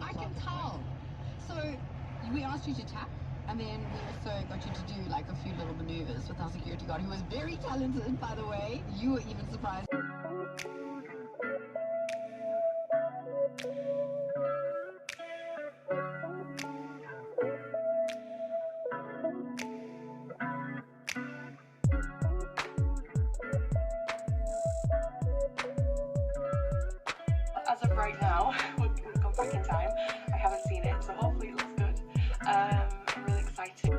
I can tell. So we asked you to tap, and then we also got you to do like a few little maneuvers with our security guard, who was very talented, by the way. You were even surprised. As of right now, we've gone back in time. I haven't seen it, so hopefully it looks good. I'm really excited.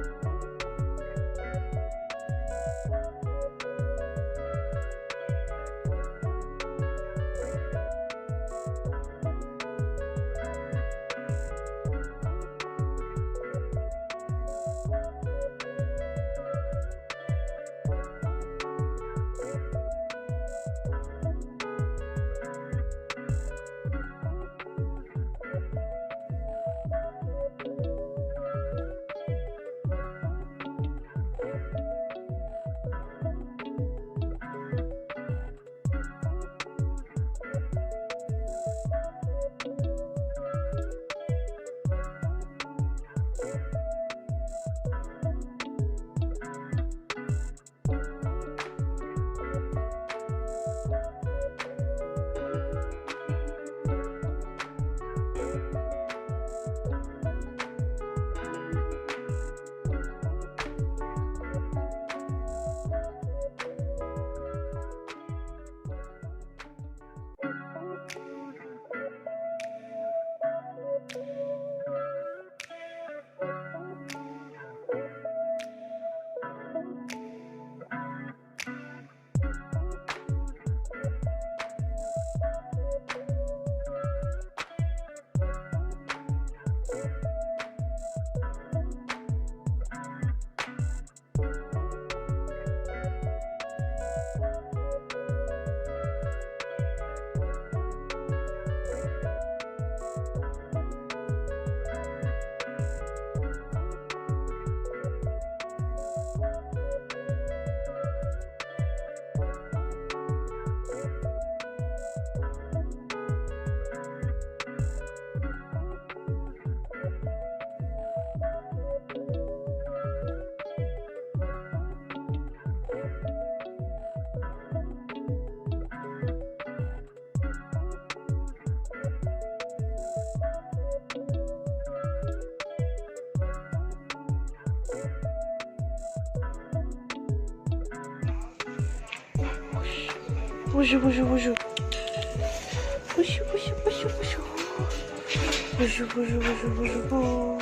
Bonjour, bonjour, bonjour. Bonjour, bonjour, bonjour, bonjour. Bonjour, bonjour, bonjour, bonjour.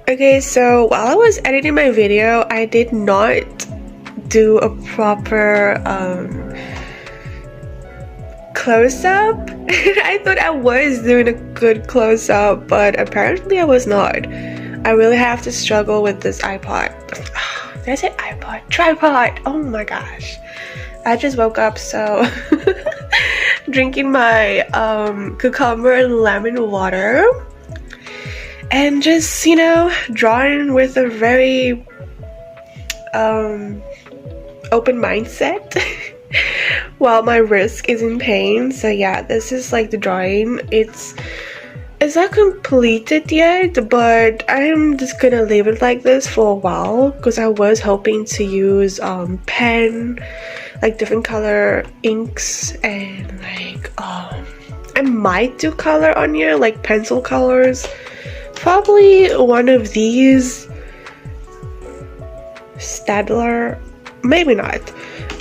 Okay, so while I was editing my video, I did not do a proper close-up. I thought I was doing a good close-up, but apparently I was not. I really have to struggle with this iPod. Did I say iPod? Tripod! Oh my gosh. I just woke up, so drinking my cucumber and lemon water. And just, you know, drawing with a very open mindset while my wrist is in pain. So yeah, this is like the drawing. It's not completed yet, but I'm just gonna leave it like this for a while because I was hoping to use pen, like different color inks, and like I might do color on here, like pencil colors. Probably one of these Stadler, maybe not.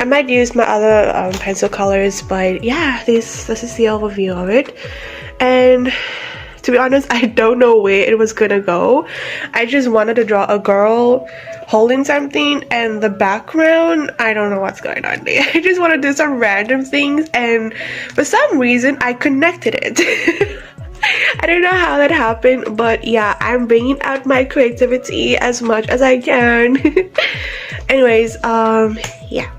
I might use my other pencil colors, but yeah, this is the overview of it. And to be honest, I don't know where it was gonna go. I just wanted to draw a girl holding something, and the background, I don't know what's going on there. I just want to do some random things, and for some reason I connected it. I don't know how that happened, but yeah, I'm bringing out my creativity as much as I can. Anyways, yeah.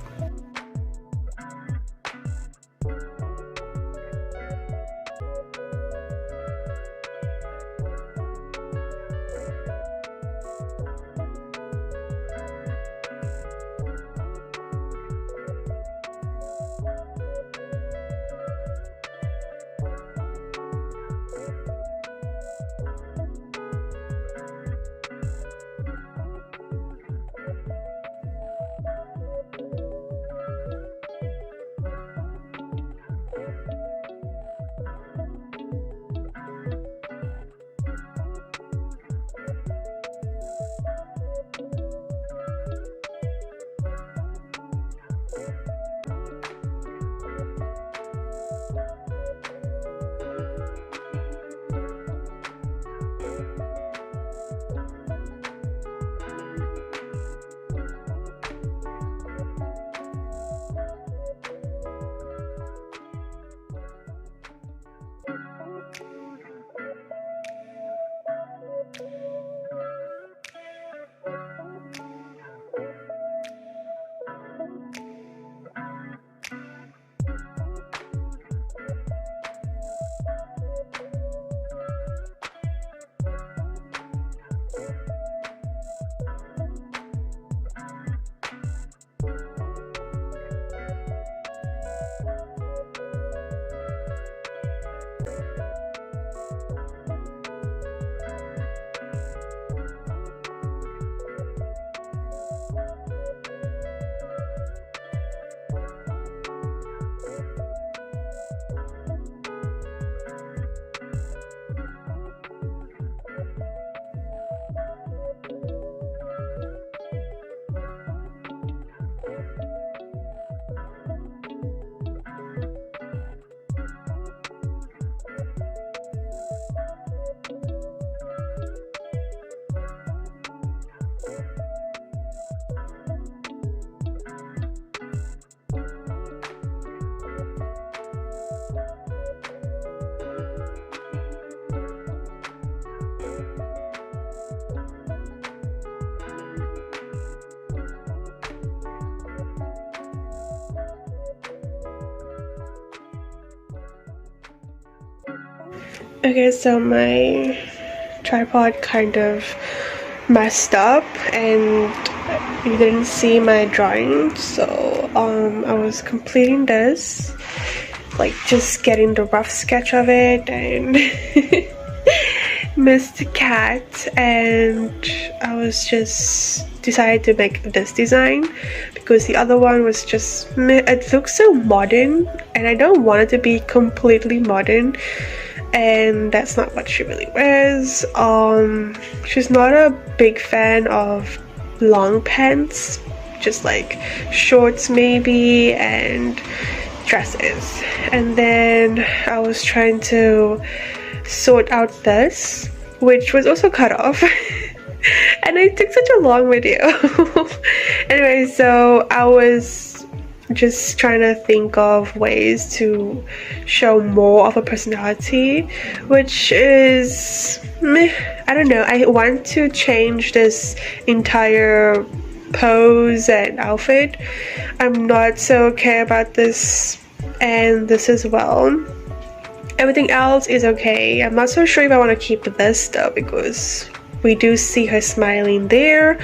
Okay, so my tripod kind of messed up and you didn't see my drawing, so I was completing this, like just getting the rough sketch of it, and missed the cat, and I was just decided to make this design because the other one was just, it looks so modern and I don't want it to be completely modern, and that's not what she really wears. She's not a big fan of long pants, just like shorts maybe, and dresses. And then I was trying to sort out this, which was also cut off. And I took such a long video. Anyway, so I was just trying to think of ways to show more of a personality, which is I don't know. I want to change this entire pose and outfit. I'm not so okay about this and this as well. Everything else is okay. I'm not so sure if I want to keep this though, because we do see her smiling there,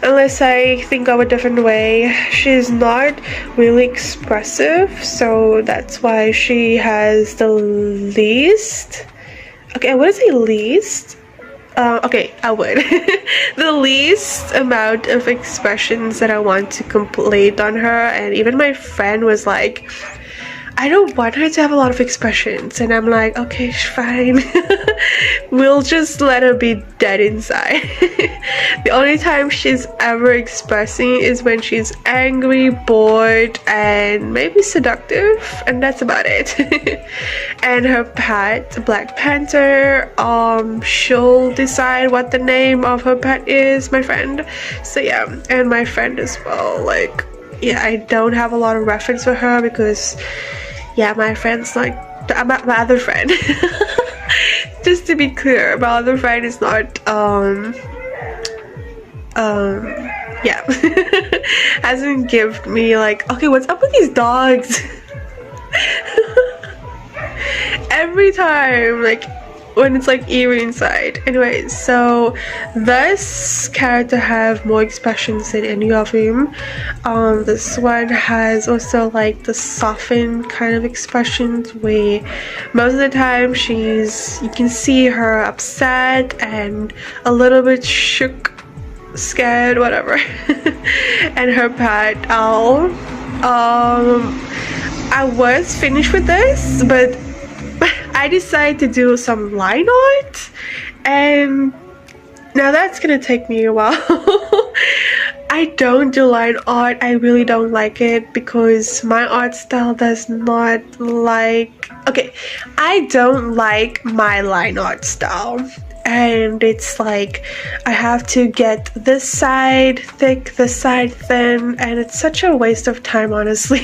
unless I think of a different way. She's not really expressive, so that's why she has the least, okay, I wouldn't say least, okay, I would the least amount of expressions that I want to complete on her. And even my friend was like, I don't want her to have a lot of expressions, and I'm like, okay, fine. We'll just let her be dead inside. The only time she's ever expressing is when she's angry, bored, and maybe seductive, and that's about it. And her pet, Black Panther, she'll decide what the name of her pet is, my friend. So yeah, and my friend as well. Like, yeah, I don't have a lot of reference for her because, yeah, my friend's like my other friend. Just to be clear, my other friend is not yeah. Hasn't given me like, okay, what's up with these dogs? Every time, like when it's like eerie inside. Anyway, so this character have more expressions than any of them. This one has also like the softened kind of expressions where most of the time you can see her upset and a little bit shook, scared, whatever. And her pet owl. I was finished with this, but I decided to do some line art, and now that's gonna take me a while. I don't do line art. I really don't like it because my art style does not like, okay, I don't like my line art style. And it's like I have to get this side thick, this side thin, and it's such a waste of time, honestly.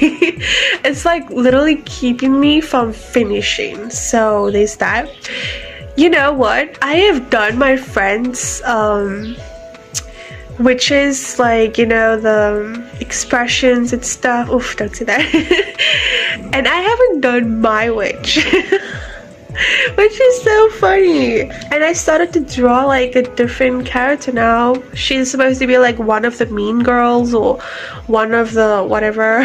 It's like literally keeping me from finishing. So there's that. You know what? I have done my friends which is like, you know, the expressions and stuff. Oof, don't say that. And I haven't done my witch. Which is so funny. And I started to draw like a different character now. She's supposed to be like one of the mean girls or one of the whatever.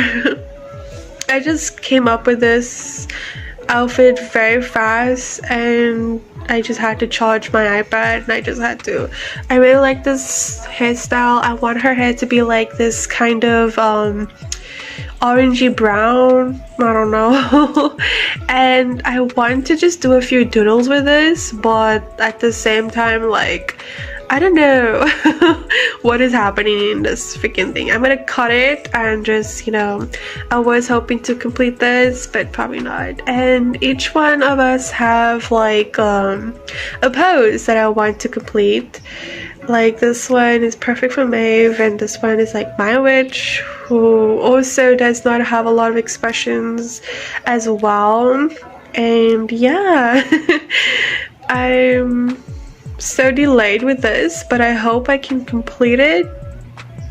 I just came up with this outfit very fast and I just had to charge my iPad and I really like this hairstyle. I want her hair to be like this kind of orangey brown, I don't know. And I want to just do a few doodles with this, but at the same time, like, I don't know what is happening in this freaking thing. I'm gonna cut it and just, you know, I was hoping to complete this, but probably not. And each one of us have like a pose that I want to complete. Like this one is perfect for Maeve, and this one is like my witch, who also does not have a lot of expressions as well. And yeah, I'm so delayed with this, but I hope I can complete it.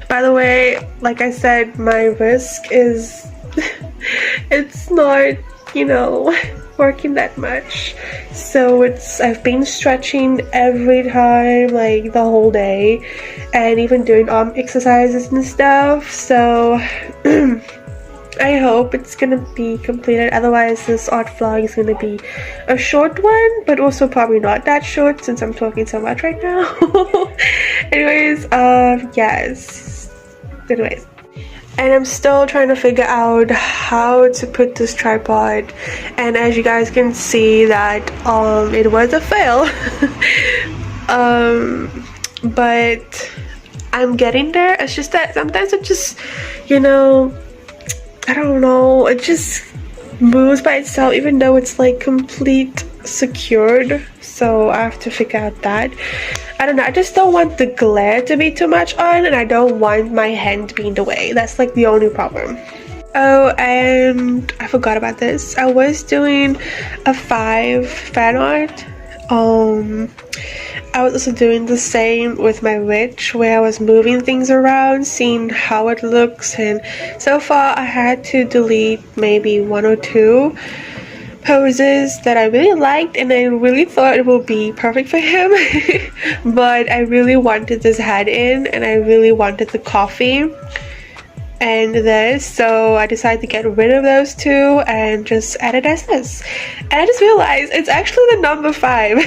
By the way, like I said, my whisk is it's not, you know, working that much, so I've been stretching every time, like the whole day, and even doing arm exercises and stuff. So I hope it's gonna be completed. Otherwise this art vlog is gonna be a short one, but also probably not that short since I'm talking so much right now. Anyways, yes, anyways, and I'm still trying to figure out how to put this tripod, and as you guys can see that it was a fail. But I'm getting there. It's just that sometimes it just, you know, I don't know, it just moves by itself even though it's like complete secured, so I have to figure out that. I don't know, I just don't want the glare to be too much on, and I don't want my hand to be in the way. That's like the only problem. Oh, and I forgot about this. I was doing a 5 fan art. I was also doing the same with my witch, where I was moving things around, seeing how it looks, and so far I had to delete maybe 1 or 2 poses that I really liked, and I really thought it would be perfect for him. But I really wanted this head in, and I really wanted the coffee and this, so I decided to get rid of those 2 and just add it as this. And I just realized it's actually the number 5.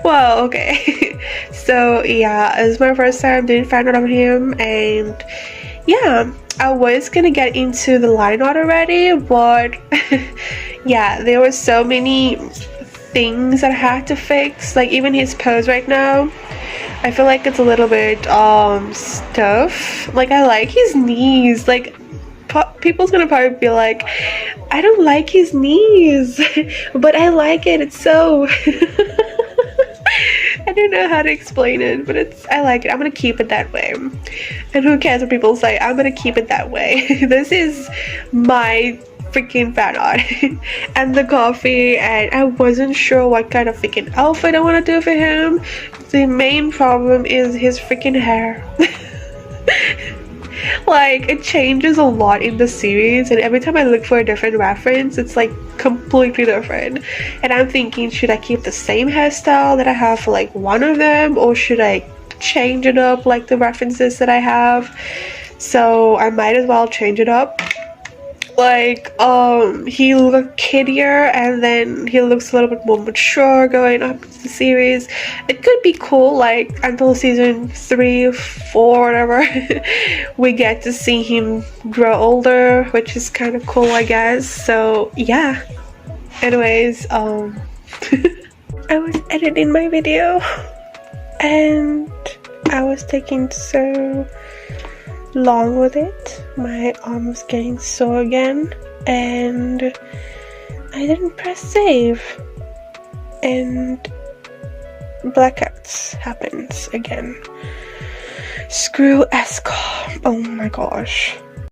Well, okay. So yeah, it's my first time doing fan art of him, and yeah, I was gonna get into the line art already, but yeah, there were so many things that I had to fix. Like even his pose right now, I feel like it's a little bit stuff. Like I like his knees. Like people's gonna probably be like, I don't like his knees, but I like it. It's so I don't know how to explain it, but I like it. I'm gonna keep it that way. And who cares what people say? I'm gonna keep it that way. This is my freaking fan art. And the coffee, and I wasn't sure what kind of freaking outfit I want to do for him. The main problem is his freaking hair. Like it changes a lot in the series, and every time I look for a different reference, it's like completely different. And I'm thinking, should I keep the same hairstyle that I have for like one of them, or should I change it up like the references that I have? So I might as well change it up. Like he looked kiddier, and then he looks a little bit more mature going up the series. It could be cool, like until season 3, 4, whatever. We get to see him grow older, which is kind of cool, I guess. So yeah, anyways, I was editing my video, and I was taking so long with it. My arm was getting sore again, and I didn't press save, and blackouts happens again. Screw Escom. Oh my gosh.